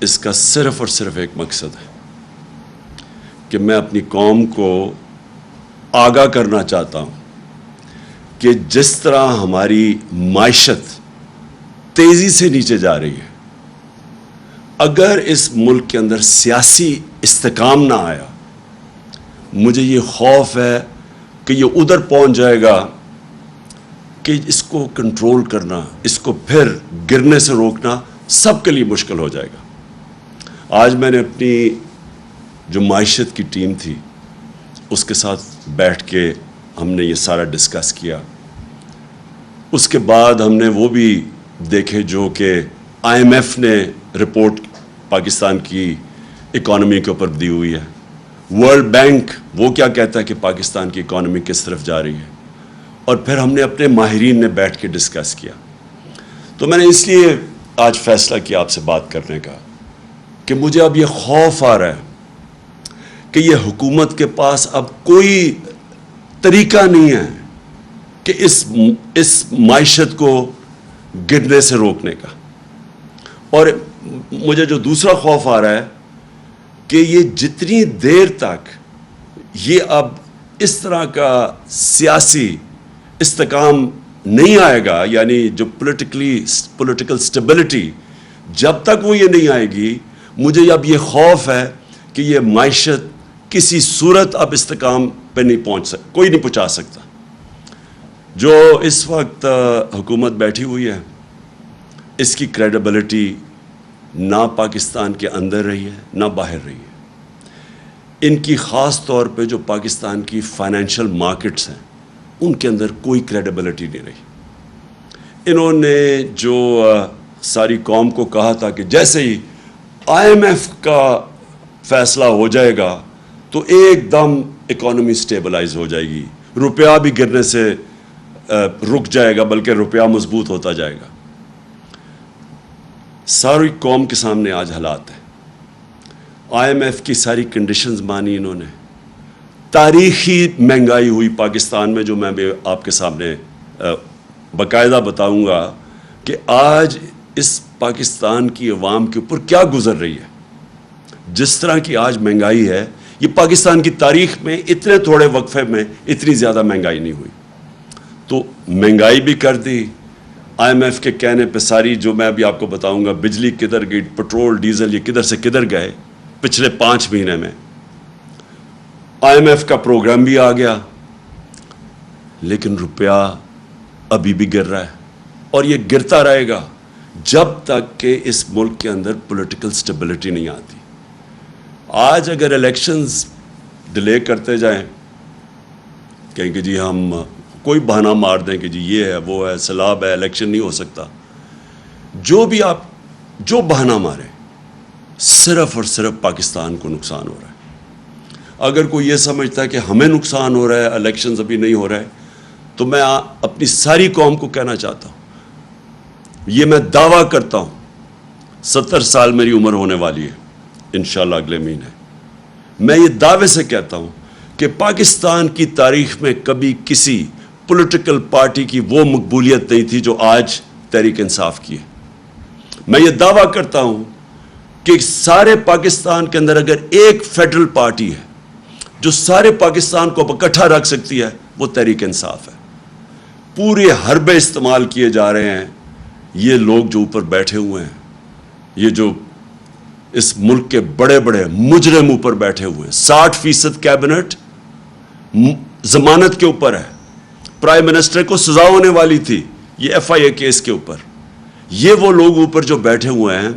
اس کا صرف اور صرف ایک مقصد ہے کہ میں اپنی قوم کو آگاہ کرنا چاہتا ہوں کہ جس طرح ہماری معیشت تیزی سے نیچے جا رہی ہے، اگر اس ملک کے اندر سیاسی استحکام نہ آیا، مجھے یہ خوف ہے کہ یہ ادھر پہنچ جائے گا کہ اس کو کنٹرول کرنا، اس کو پھر گرنے سے روکنا سب کے لیے مشکل ہو جائے گا۔ آج میں نے اپنی جو معیشت کی ٹیم تھی اس کے ساتھ بیٹھ کے ہم نے یہ سارا ڈسکس کیا۔ اس کے بعد ہم نے وہ بھی دیکھے جو کہ آئی ایم ایف نے رپورٹ پاکستان کی اکانومی کے اوپر دی ہوئی ہے، ورلڈ بینک وہ کیا کہتا ہے کہ پاکستان کی اکانومی کس طرف جا رہی ہے، اور پھر ہم نے اپنے ماہرین نے بیٹھ کے ڈسکس کیا۔ تو میں نے اس لیے آج فیصلہ کیا آپ سے بات کرنے کا کہ مجھے اب یہ خوف آ رہا ہے کہ یہ حکومت کے پاس اب کوئی طریقہ نہیں ہے کہ اس معیشت کو گرنے سے روکنے کا۔ اور مجھے جو دوسرا خوف آ رہا ہے کہ یہ جتنی دیر تک یہ اب اس طرح کا سیاسی استحکام نہیں آئے گا، یعنی جو پولیٹیکل سٹیبلٹی، جب تک وہ یہ نہیں آئے گی، مجھے اب یہ خوف ہے کہ یہ معیشت کسی صورت اب استحکام پہ نہیں کوئی نہیں پہنچا سکتا۔ جو اس وقت حکومت بیٹھی ہوئی ہے، اس کی کریڈیبلٹی نہ پاکستان کے اندر رہی ہے نہ باہر رہی ہے۔ ان کی خاص طور پہ جو پاکستان کی فائنینشیل مارکیٹس ہیں ان کے اندر کوئی کریڈیبلٹی نہیں رہی۔ انہوں نے جو ساری قوم کو کہا تھا کہ جیسے ہی آئی ایم ایف کا فیصلہ ہو جائے گا تو ایک دم اکانومی سٹیبلائز ہو جائے گی، روپیہ بھی گرنے سے رک جائے گا بلکہ روپیہ مضبوط ہوتا جائے گا۔ ساری قوم کے سامنے آج حالات ہیں۔ آئی ایم ایف کی ساری کنڈیشنز مانی انہوں نے، تاریخی مہنگائی ہوئی پاکستان میں، جو میں بھی آپ کے سامنے باقاعدہ بتاؤں گا کہ آج اس پاکستان کی عوام کے اوپر کیا گزر رہی ہے۔ جس طرح کی آج مہنگائی ہے، یہ پاکستان کی تاریخ میں اتنے تھوڑے وقفے میں اتنی زیادہ مہنگائی نہیں ہوئی۔ تو مہنگائی بھی کر دی آئی ایم ایف کے کہنے پہ ساری، جو میں ابھی آپ کو بتاؤں گا، بجلی کدھر گئی، پٹرول ڈیزل یہ کدھر سے کدھر گئے پچھلے 5 مہینے میں۔ آئی ایم ایف کا پروگرام بھی آ گیا، لیکن روپیہ ابھی بھی گر رہا ہے اور یہ گرتا رہے گا جب تک کہ اس ملک کے اندر پولیٹیکل سٹیبلٹی نہیں آتی۔ آج اگر الیکشنز ڈیلے کرتے جائیں، کہیں کہ جی ہم کوئی بہانہ مار دیں کہ جی یہ ہے وہ ہے سیلاب ہے الیکشن نہیں ہو سکتا، جو بھی آپ جو بہانہ مارے، صرف اور صرف پاکستان کو نقصان ہو رہا ہے۔ اگر کوئی یہ سمجھتا ہے کہ ہمیں نقصان ہو رہا ہے، الیکشنز ابھی نہیں ہو رہا ہے، تو میں اپنی ساری قوم کو کہنا چاہتا ہوں، یہ میں دعویٰ کرتا ہوں، 70 سال میری عمر ہونے والی ہے انشاءاللہ اگلے مہینے، میں یہ دعوے سے کہتا ہوں کہ پاکستان کی تاریخ میں کبھی کسی پولیٹیکل پارٹی کی وہ مقبولیت نہیں تھی جو آج تحریک انصاف کی ہے۔ میں یہ دعویٰ کرتا ہوں کہ سارے پاکستان کے اندر اگر ایک فیڈرل پارٹی ہے جو سارے پاکستان کو اکٹھا رکھ سکتی ہے، وہ تحریک انصاف ہے۔ پورے حربے استعمال کیے جا رہے ہیں، یہ لوگ جو اوپر بیٹھے ہوئے ہیں، یہ جو اس ملک کے بڑے بڑے مجرم اوپر بیٹھے ہوئے ہیں، 60% کیبنٹ ضمانت کے اوپر ہے، پرائم منسٹر کو سزا ہونے والی تھی یہ ایف آئی اے کیس کے اوپر، یہ وہ لوگ اوپر جو بیٹھے ہوئے ہیں،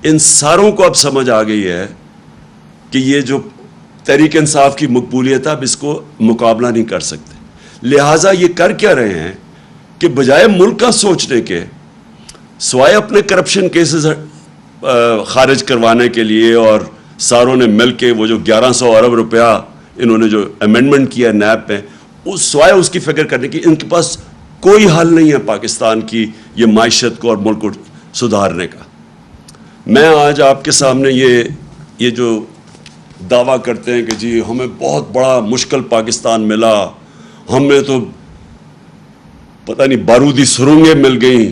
ان ساروں کو اب سمجھ آ گئی ہے کہ یہ جو تحریک انصاف کی مقبولیت ہے اب اس کو مقابلہ نہیں کر سکتے۔ لہٰذا یہ کر کیا رہے ہیں کہ بجائے ملک کا سوچنے کے، سوائے اپنے کرپشن کیسز خارج کروانے کے لیے، اور ساروں نے مل کے وہ جو 1100 ارب روپیہ انہوں نے جو امینڈمنٹ کیا نیب پہ، سوائے اس کی فکر کرنے کی، ان کے پاس کوئی حل نہیں ہے پاکستان کی یہ معیشت کو اور ملک کو سدھارنے کا۔ میں آج آپ کے سامنے یہ جو دعویٰ کرتے ہیں کہ جی ہمیں بہت بڑا مشکل پاکستان ملا، ہمیں تو پتہ نہیں بارودی سرنگیں مل گئیں،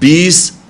20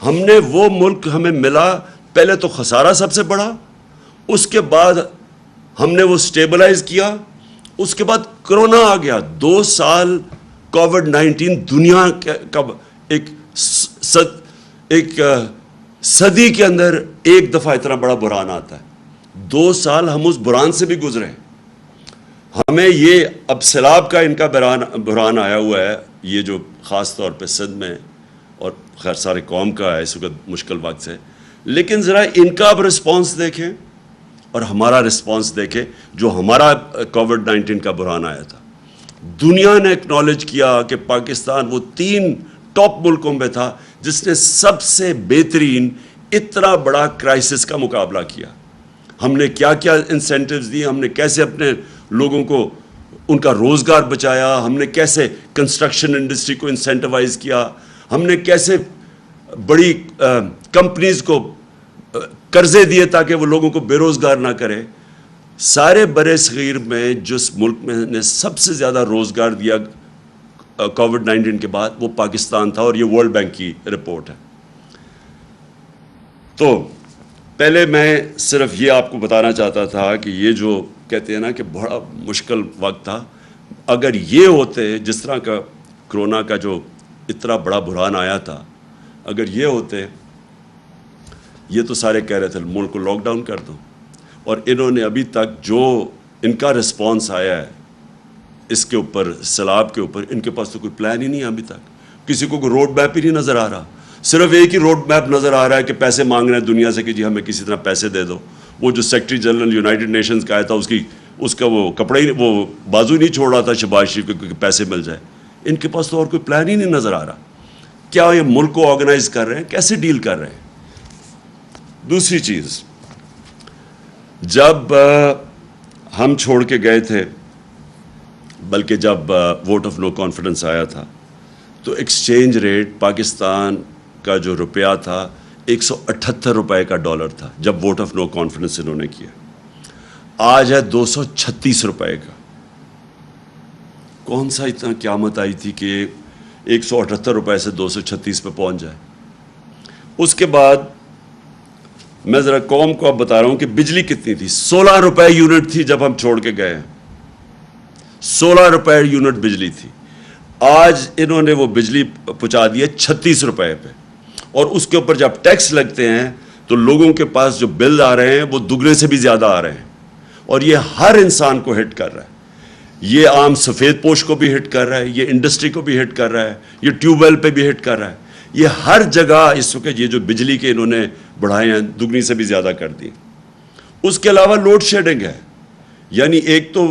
ہم نے وہ ملک ہمیں ملا، پہلے تو خسارہ سب سے بڑا، اس کے بعد ہم نے وہ سٹیبلائز کیا، اس کے بعد کرونا آ گیا. 2 سال کووڈ-19 دنیا کا ایک صدی کے اندر ایک دفعہ اتنا بڑا بحران آتا ہے. 2 سال ہم اس بحران سے بھی گزرے. ہمیں یہ اب سیلاب کا ان کا بحران آیا ہوا ہے، یہ جو خاص طور پہ سندھ میں اور خیر سارے قوم کا ہے اس وقت مشکل وقت سے، لیکن ذرا ان کا اب رسپانس دیکھیں اور ہمارا رسپانس دیکھیں. جو ہمارا کووڈ-19 کا بحران آیا تھا، دنیا نے اکنالج کیا کہ پاکستان وہ 3 ٹاپ ملکوں میں تھا جس نے سب سے بہترین اتنا بڑا کرائسس کا مقابلہ کیا. ہم نے کیا کیا انسینٹیوز دی، ہم نے کیسے اپنے لوگوں کو ان کا روزگار بچایا، ہم نے کیسے کنسٹرکشن انڈسٹری کو انسینٹیوائز کیا، ہم نے کیسے بڑی کمپنیز کو قرضے دیے تاکہ وہ لوگوں کو بے روزگار نہ کرے. سارے برِ صغیر میں جس ملک میں نے سب سے زیادہ روزگار دیا کووڈ-19 کے بعد وہ پاکستان تھا، اور یہ ورلڈ بینک کی رپورٹ ہے. تو پہلے میں صرف یہ آپ کو بتانا چاہتا تھا کہ یہ جو کہتے ہیں نا کہ بڑا مشکل وقت تھا، اگر یہ ہوتے جس طرح کا کرونا کا جو اتنا بڑا بحران آیا تھا، اگر یہ ہوتے، یہ تو سارے کہہ رہے تھے ملک کو لاک ڈاؤن کر دو، اور انہوں نے ابھی تک جو ان کا رسپانس آیا ہے اس کے اوپر، سیلاب کے اوپر، ان کے پاس تو کوئی پلان ہی نہیں ہے ابھی تک. کسی کو کوئی روڈ میپ ہی نہیں نظر آ رہا. صرف ایک ہی روڈ میپ نظر آ رہا ہے کہ پیسے مانگ رہے ہیں دنیا سے کہ جی ہمیں کسی طرح پیسے دے دو. وہ جو سیکرٹری جنرل یونائٹڈ نیشنز کا آیا تھا اس کا وہ کپڑا ہی، وہ بازو نہیں چھوڑ رہا تھا شہباز شریف کو کہ پیسے مل جائے. ان کے پاس تو اور کوئی پلان ہی نہیں نظر آ رہا. کیا یہ ملک کو آرگنائز کر رہے ہیں؟ کیسے ڈیل کر رہے ہیں؟ دوسری چیز، جب ہم چھوڑ کے گئے تھے، بلکہ جب ووٹ آف نو کانفیڈنس آیا تھا، تو ایکسچینج ریٹ پاکستان کا جو روپیہ تھا 178 روپے کا ڈالر تھا جب ووٹ آف نو کانفیڈنس انہوں نے کیا. آج ہے 236 روپے کا. کون سا اتنا قیامت آئی تھی کہ 178 روپے سے 236 پہ پہنچ جائے. اس کے بعد میں ذرا قوم کو اب بتا رہا ہوں کہ بجلی کتنی تھی. 16 روپے یونٹ تھی جب ہم چھوڑ کے گئے ہیں. 16 روپے یونٹ بجلی تھی. آج انہوں نے وہ بجلی پہنچا دی ہے 36 روپے پہ، اور اس کے اوپر جب ٹیکس لگتے ہیں تو لوگوں کے پاس جو بل آ رہے ہیں وہ دگنے سے بھی زیادہ آ رہے ہیں. اور یہ ہر انسان کو ہٹ کر رہا ہے. یہ عام سفید پوش کو بھی ہٹ کر رہا ہے، یہ انڈسٹری کو بھی ہٹ کر رہا ہے، یہ ٹیوب ویل پہ بھی ہٹ کر رہا ہے. یہ ہر جگہ اس وقت یہ جو بجلی کے انہوں نے بڑھائے ہیں دگنی سے بھی زیادہ کر دی. اس کے علاوہ لوڈ شیڈنگ ہے، یعنی ایک تو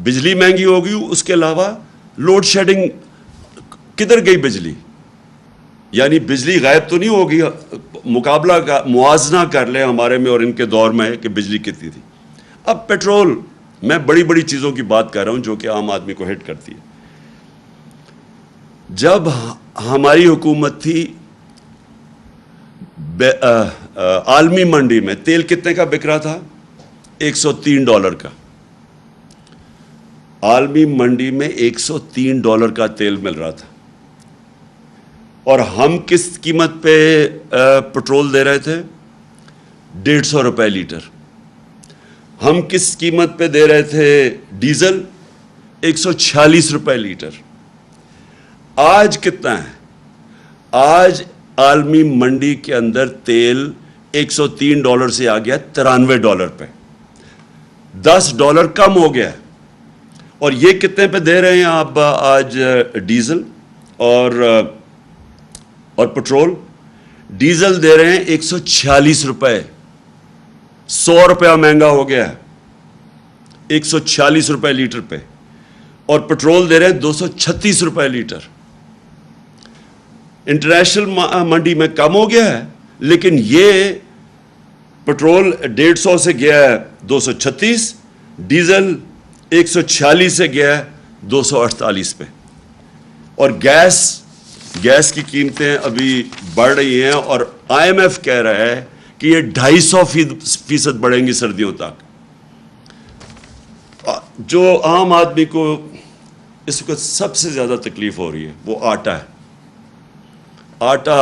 بجلی مہنگی ہو گئی، اس کے علاوہ لوڈ شیڈنگ. کدھر گئی بجلی؟ یعنی بجلی غائب تو نہیں ہوگی. مقابلہ کا موازنہ کر لیں ہمارے میں اور ان کے دور میں کہ بجلی کتنی تھی. اب پیٹرول، میں بڑی بڑی چیزوں کی بات کر رہا ہوں جو کہ عام آدمی کو ہٹ کرتی ہے. جب ہماری حکومت تھی، عالمی منڈی میں تیل کتنے کا بک رہا تھا؟ $103 کا. عالمی منڈی میں $103 کا تیل مل رہا تھا، اور ہم کس قیمت پہ پیٹرول دے رہے تھے؟ 150 روپے لیٹر. ہم کس قیمت پہ دے رہے تھے ڈیزل؟ 146 روپے لیٹر. آج کتنا ہے؟ آج عالمی منڈی کے اندر تیل $103 سے آ گیا $93 پہ. $10 کم ہو گیا. اور یہ کتنے پہ دے رہے ہیں آپ آج ڈیزل اور پیٹرول؟ ڈیزل دے رہے ہیں 146 روپے. 100 روپیہ مہنگا ہو گیا ہے 146 روپے لیٹر پہ. اور پیٹرول دے رہے ہیں 236 روپے لیٹر. انٹرنیشنل منڈی میں کم ہو گیا ہے، لیکن یہ پیٹرول 150 سے گیا ہے 236، ڈیزل 146 سے گیا ہے 248 پہ. اور گیس کی قیمتیں ابھی بڑھ رہی ہیں، اور IMF کہہ رہا ہے کہ یہ 250% بڑھیں گی سردیوں تک. جو عام آدمی کو اس وقت سب سے زیادہ تکلیف ہو رہی ہے وہ آٹا ہے. آٹا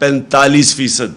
45%।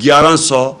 1100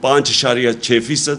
5.6%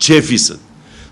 6%।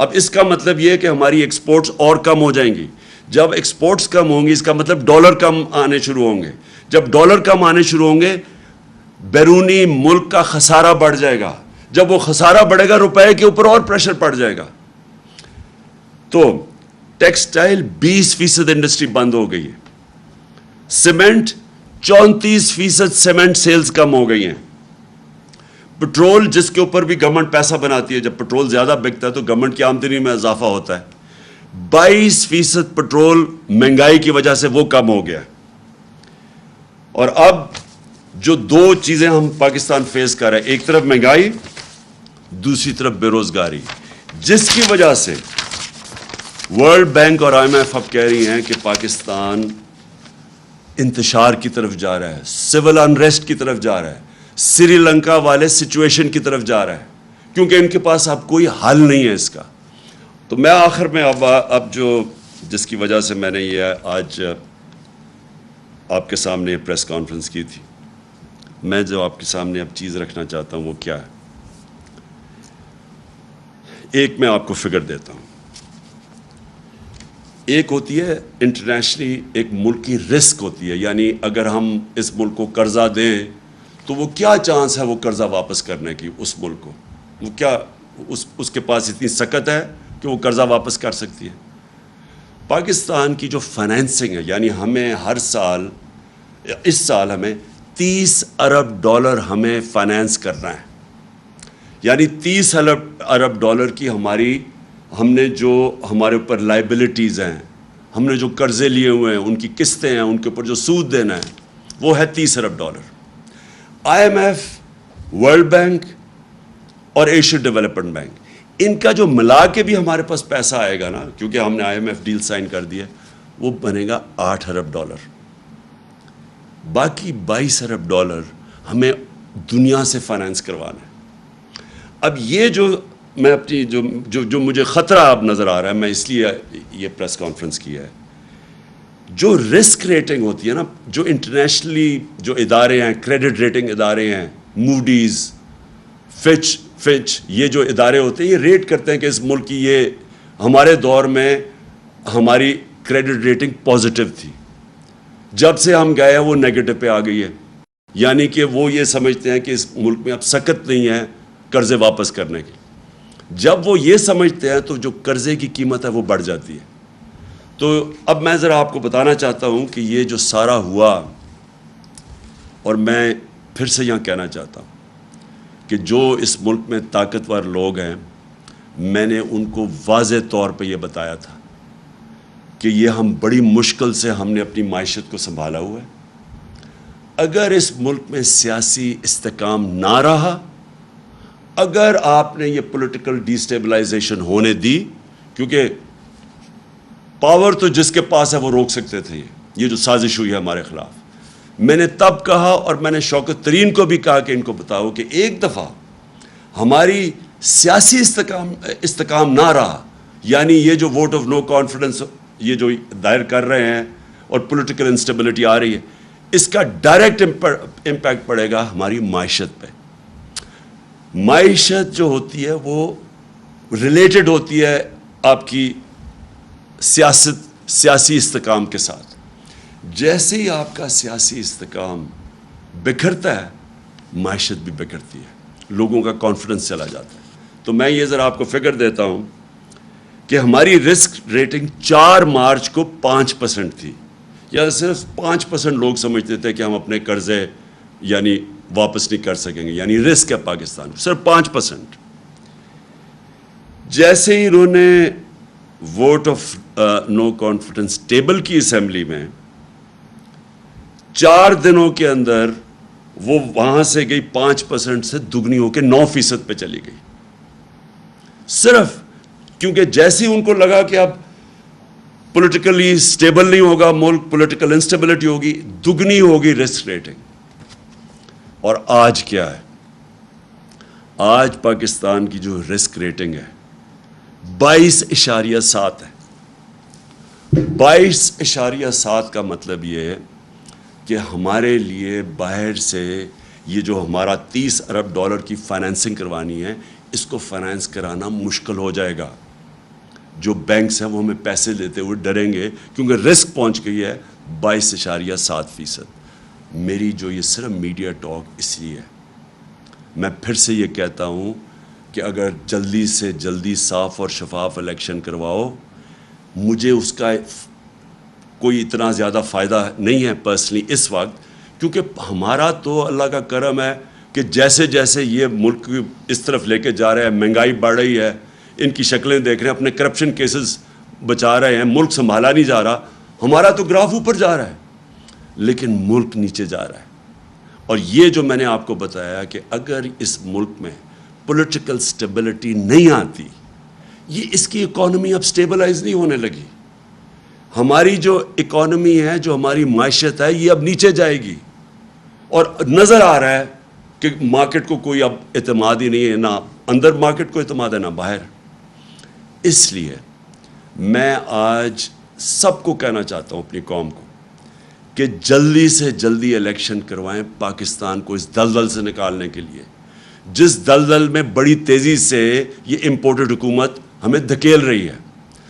اب اس کا مطلب یہ ہے کہ ہماری ایکسپورٹس اور کم ہو جائیں گی. جب ایکسپورٹس کم ہوں گی اس کا مطلب ڈالر کم آنے شروع ہوں گے. جب ڈالر کم آنے شروع ہوں گے بیرونی ملک کا خسارہ بڑھ جائے گا. جب وہ خسارہ بڑھے گا روپے کے اوپر اور پریشر پڑ جائے گا. تو ٹیکسٹائل 20% انڈسٹری بند ہو گئی ہے. سیمنٹ 34% سیمنٹ سیلز کم ہو گئی ہیں. پٹرول جس کے اوپر بھی گورنمنٹ پیسہ بناتی ہے, جب پٹرول زیادہ بکتا ہے تو گورنمنٹ کی آمدنی میں اضافہ ہوتا ہے. 22% پٹرول مہنگائی کی وجہ سے وہ کم ہو گیا. اور اب جو دو چیزیں ہم پاکستان فیس کر رہے ہیں, ایک طرف مہنگائی, دوسری طرف بے روزگاری, جس کی وجہ سے ورلڈ بینک اور IMF اب کہہ رہی ہیں کہ پاکستان انتشار کی طرف جا رہا ہے, سول انریسٹ کی طرف جا رہا ہے, سری لنکا والے سچویشن کی طرف جا رہا ہے, کیونکہ ان کے پاس اب کوئی حل نہیں ہے اس کا. تو میں آخر میں اب جو جس کی وجہ سے میں نے یہ آج آپ کے سامنے پریس کانفرنس کی تھی, میں جو آپ کے سامنے اب چیز رکھنا چاہتا ہوں وہ کیا ہے. ایک میں آپ کو فگر دیتا ہوں. ایک ہوتی ہے انٹرنیشنلی ایک ملک کی رسک ہوتی ہے, یعنی اگر ہم اس ملک کو قرضہ دیں تو وہ کیا چانس ہے وہ قرضہ واپس کرنے کی, اس ملک کو وہ کیا اس کے پاس اتنی سکت ہے کہ وہ قرضہ واپس کر سکتی ہے. پاکستان کی جو فائنینسنگ ہے, یعنی ہمیں ہر سال, اس سال ہمیں $30 ارب ہمیں فائنینس کرنا ہے. یعنی $30 ارب کی ہم نے جو ہمارے اوپر لائبلٹیز ہیں, ہم نے جو قرضے لیے ہوئے ہیں, ان کی قسطیں ہیں, ان کے اوپر جو سود دینا ہے وہ ہے $30 ارب. IMF, ورلڈ بینک اور ایشین ڈیولپمنٹ بینک, ان کا جو ملا کے بھی ہمارے پاس پیسہ آئے گا نا, کیونکہ ہم نے IMF ڈیل سائن کر دی ہے, وہ بنے گا $8 ارب. باقی $22 ارب ہمیں دنیا سے فائنینس کروانا ہے. اب یہ جو میں اپنی جو مجھے خطرہ اب نظر آ رہا ہے, میں اس لیے یہ پریس کانفرنس کی ہے, جو رسک ریٹنگ ہوتی ہے نا, جو انٹرنیشنلی جو ادارے ہیں, کریڈٹ ریٹنگ ادارے ہیں, موڈیز, فچ, یہ جو ادارے ہوتے ہیں یہ ریٹ کرتے ہیں کہ اس ملک کی یہ ہمارے دور میں ہماری کریڈٹ ریٹنگ پازیٹیو تھی, جب سے ہم گئے ہیں وہ نیگیٹو پہ آ گئی ہے. یعنی کہ وہ یہ سمجھتے ہیں کہ اس ملک میں اب سکت نہیں ہے قرضے واپس کرنے کی. جب وہ یہ سمجھتے ہیں تو جو قرضے کی قیمت ہے وہ بڑھ جاتی ہے. تو اب میں ذرا آپ کو بتانا چاہتا ہوں کہ یہ جو سارا ہوا, اور میں پھر سے یہاں کہنا چاہتا ہوں کہ جو اس ملک میں طاقتور لوگ ہیں, میں نے ان کو واضح طور پہ یہ بتایا تھا کہ یہ ہم بڑی مشکل سے ہم نے اپنی معیشت کو سنبھالا ہوا ہے. اگر اس ملک میں سیاسی استحکام نہ رہا, اگر آپ نے یہ پولیٹیکل ڈیسٹیبلائزیشن ہونے دی, کیونکہ پاور تو جس کے پاس ہے وہ روک سکتے تھے یہ جو سازش ہوئی ہے ہمارے خلاف. میں نے تب کہا اور میں نے شوکت ترین کو بھی کہا کہ ان کو بتاؤ کہ ایک دفعہ ہماری سیاسی استحکام نہ رہا, یعنی یہ جو ووٹ آف نو کانفیڈنس یہ جو دائر کر رہے ہیں اور پولیٹیکل انسٹیبلٹی آ رہی ہے, اس کا ڈائریکٹ امپیکٹ پڑے گا ہماری معیشت پہ. معیشت جو ہوتی ہے وہ ریلیٹڈ ہوتی ہے آپ کی سیاسی استحکام کے ساتھ. جیسے ہی آپ کا سیاسی استحکام بکھرتا ہے معیشت بھی بکھرتی ہے, لوگوں کا کانفیڈنس چلا جاتا ہے. تو میں یہ ذرا آپ کو فگر دیتا ہوں کہ ہماری رسک ریٹنگ 4 مارچ کو 5% تھی, یا صرف 5% لوگ سمجھتے تھے کہ ہم اپنے قرضے یعنی واپس نہیں کر سکیں گے, یعنی رسک ہے پاکستان, صرف 5%. جیسے ہی انہوں نے vote of no confidence table کی اسمبلی میں, 4 دنوں کے اندر وہ وہاں سے گئی 5% سے دگنی ہو کے 9% پہ چلی گئی, صرف کیونکہ جیسے ہی ان کو لگا کہ اب پولیٹیکلی سٹیبل نہیں ہوگا ملک, پولیٹیکل انسٹیبلٹی ہوگی, دگنی ہوگی رسک ریٹنگ. اور آج کیا ہے, آج پاکستان کی جو رسک ریٹنگ ہے 22.7 ہے. 22.7 کا مطلب یہ ہے کہ ہمارے لیے باہر سے یہ جو ہمارا $30 ارب کی فائنینسنگ کروانی ہے, اس کو فائنینس کرانا مشکل ہو جائے گا. جو بینکس ہیں وہ ہمیں پیسے لیتے ہوئے ڈریں گے کیونکہ رسک پہنچ گئی ہے 22.7%. میری جو یہ صرف میڈیا ٹاک اس لیے ہے. میں پھر سے یہ کہتا ہوں کہ اگر جلدی سے جلدی صاف اور شفاف الیکشن کرواؤ, مجھے اس کا کوئی اتنا زیادہ فائدہ نہیں ہے پرسنلی اس وقت, کیونکہ ہمارا تو اللہ کا کرم ہے کہ جیسے جیسے یہ ملک اس طرف لے کے جا رہا ہے, مہنگائی بڑھ رہی ہے, ان کی شکلیں دیکھ رہے ہیں, اپنے کرپشن کیسز بچا رہے ہیں, ملک سنبھالا نہیں جا رہا. ہمارا تو گراف اوپر جا رہا ہے لیکن ملک نیچے جا رہا ہے. اور یہ جو میں نے آپ کو بتایا کہ اگر اس ملک میں پولیٹیکل سٹیبلٹی نہیں آتی, یہ اس کی اکانومی اب سٹیبلائز نہیں ہونے لگی. ہماری جو اکانومی ہے, جو ہماری معیشت ہے, یہ اب نیچے جائے گی. اور نظر آ رہا ہے کہ مارکیٹ کو کوئی اب اعتماد ہی نہیں ہے, نہ اندر مارکیٹ کو اعتماد ہے نہ باہر. اس لیے میں آج سب کو کہنا چاہتا ہوں, اپنی قوم کو, کہ جلدی سے جلدی الیکشن کروائیں پاکستان کو اس دلدل سے نکالنے کے لیے, جس دلدل میں بڑی تیزی سے یہ امپورٹڈ حکومت ہمیں دھکیل رہی ہے.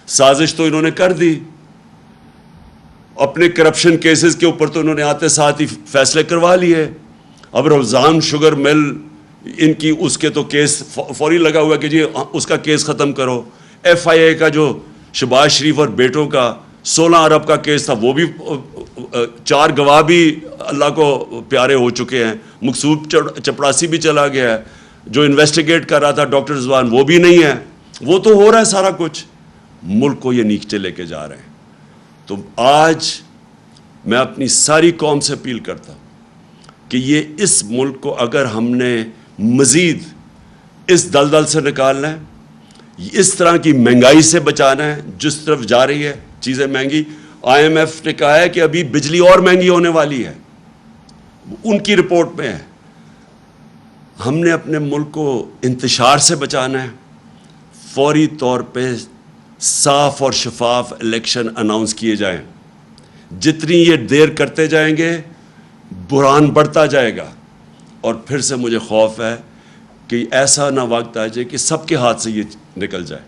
سازش تو انہوں نے کر دی, اپنے کرپشن کیسز کے اوپر تو انہوں نے آتے ساتھ ہی فیصلے کروا لیے. اب رمضان شوگر مل ان کی اس کے تو کیس فوری لگا ہوا کہ جی اس کا کیس ختم کرو. ایف آئی اے کا جو شہباز شریف اور بیٹوں کا 16 ارب کا کیس تھا, وہ بھی 4 گواہ بھی اللہ کو پیارے ہو چکے ہیں. مقصود چپڑاسی بھی چلا گیا ہے, جو انویسٹیگیٹ کر رہا تھا ڈاکٹر رضوان وہ بھی نہیں ہے. وہ تو ہو رہا ہے سارا کچھ, ملک کو یہ نیچے لے کے جا رہے ہیں. تو آج میں اپنی ساری قوم سے اپیل کرتا ہوں کہ یہ اس ملک کو اگر ہم نے مزید اس دلدل سے نکالنا ہے, اس طرح کی مہنگائی سے بچانا ہے جس طرف جا رہی ہے چیزیں مہنگی. آئی ایم ایف نے کہا ہے کہ ابھی بجلی اور مہنگی ہونے والی ہے, ان کی رپورٹ میں ہے. ہم نے اپنے ملک کو انتشار سے بچانا ہے. فوری طور پہ صاف اور شفاف الیکشن اناؤنس کیے جائیں. جتنی یہ دیر کرتے جائیں گے بحران بڑھتا جائے گا, اور پھر سے مجھے خوف ہے کہ ایسا نہ وقت آ جائے کہ سب کے ہاتھ سے یہ نکل جائے.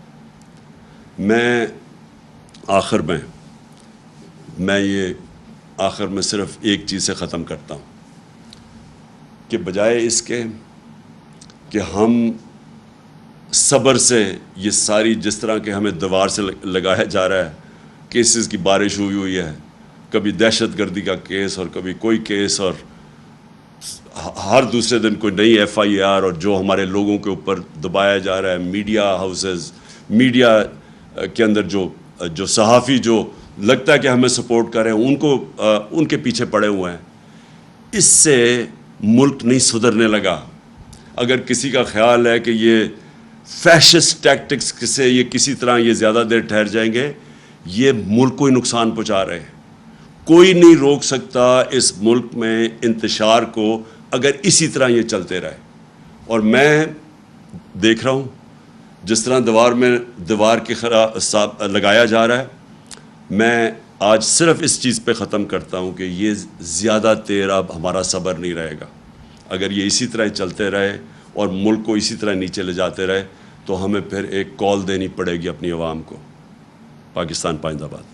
میں آخر میں صرف ایک چیز سے ختم کرتا ہوں کہ بجائے اس کے کہ ہم صبر سے یہ ساری جس طرح کے ہمیں دیوار سے لگایا جا رہا ہے, کیسز کی بارش ہوئی ہے, کبھی دہشت گردی کا کیس اور کبھی کوئی کیس, اور ہر دوسرے دن کوئی نئی ایف آئی آر, اور جو ہمارے لوگوں کے اوپر دبایا جا رہا ہے. میڈیا ہاؤسز, میڈیا کے اندر جو صحافی جو لگتا ہے کہ ہمیں سپورٹ کر رہے ہیں, ان کے پیچھے پڑے ہوئے ہیں. اس سے ملک نہیں سدھرنے لگا. اگر کسی کا خیال ہے کہ یہ فیشسٹ ٹیکٹکس سے یہ کسی طرح یہ زیادہ دیر ٹھہر جائیں گے, یہ ملک کو ہی نقصان پہنچا رہے ہیں. کوئی نہیں روک سکتا اس ملک میں انتشار کو اگر اسی طرح یہ چلتے رہے. اور میں دیکھ رہا ہوں جس طرح دیوار کے خلاف لگایا جا رہا ہے. میں آج صرف اس چیز پہ ختم کرتا ہوں کہ یہ زیادہ دیر اب ہمارا صبر نہیں رہے گا. اگر یہ اسی طرح چلتے رہے اور ملک کو اسی طرح نیچے لے جاتے رہے تو ہمیں پھر ایک کال دینی پڑے گی اپنی عوام کو. پاکستان پائندہ باد.